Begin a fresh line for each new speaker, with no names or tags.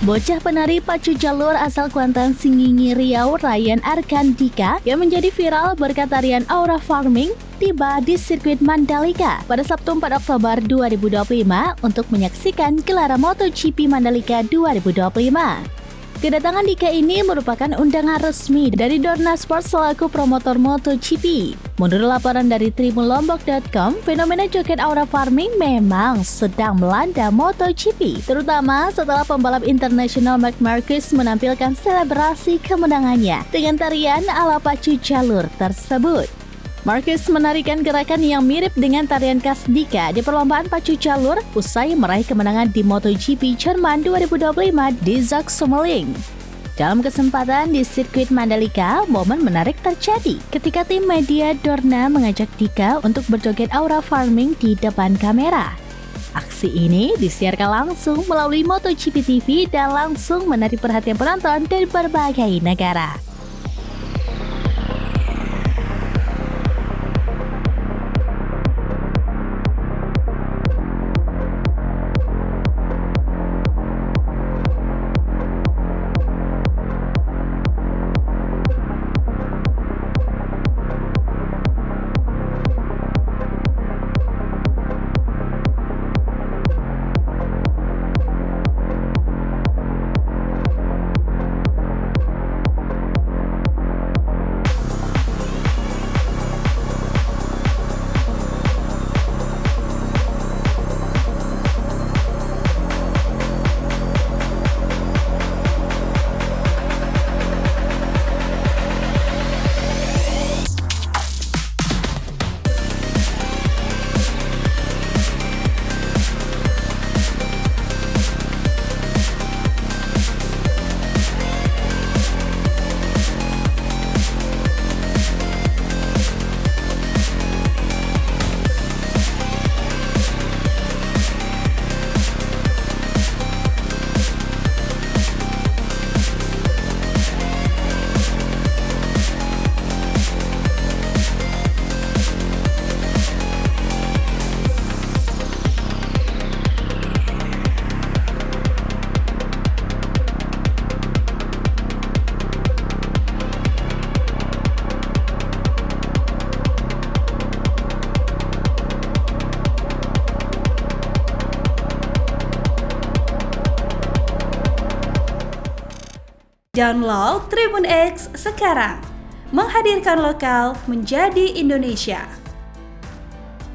Bocah penari pacu jalur asal Kuantan Singingi Riau, Ryan Arkandika, yang menjadi viral berkat tarian Aura Farming, tiba di sirkuit Mandalika pada Sabtu 4 Oktober 2025 untuk menyaksikan gelaran MotoGP Mandalika 2025. Kedatangan Dika ini merupakan undangan resmi dari Dorna Sport selaku promotor MotoGP. Menurut laporan dari tribunlombok.com, fenomena joget Aura Farming memang sedang melanda MotoGP, terutama setelah pembalap internasional Marc Marquez menampilkan selebrasi kemenangannya dengan tarian ala pacu jalur tersebut. Marquez menarikan gerakan yang mirip dengan tarian khas Dika di perlombaan pacu jalur usai meraih kemenangan di MotoGP Jerman 2025 di Zoldermalling. Dalam kesempatan di sirkuit Mandalika, momen menarik terjadi ketika tim media Dorna mengajak Dika untuk berjoget Aura Farming di depan kamera. Aksi ini disiarkan langsung melalui MotoGP TV dan langsung menarik perhatian penonton dari berbagai negara.
Download Tribun X sekarang, menghadirkan lokal menjadi Indonesia.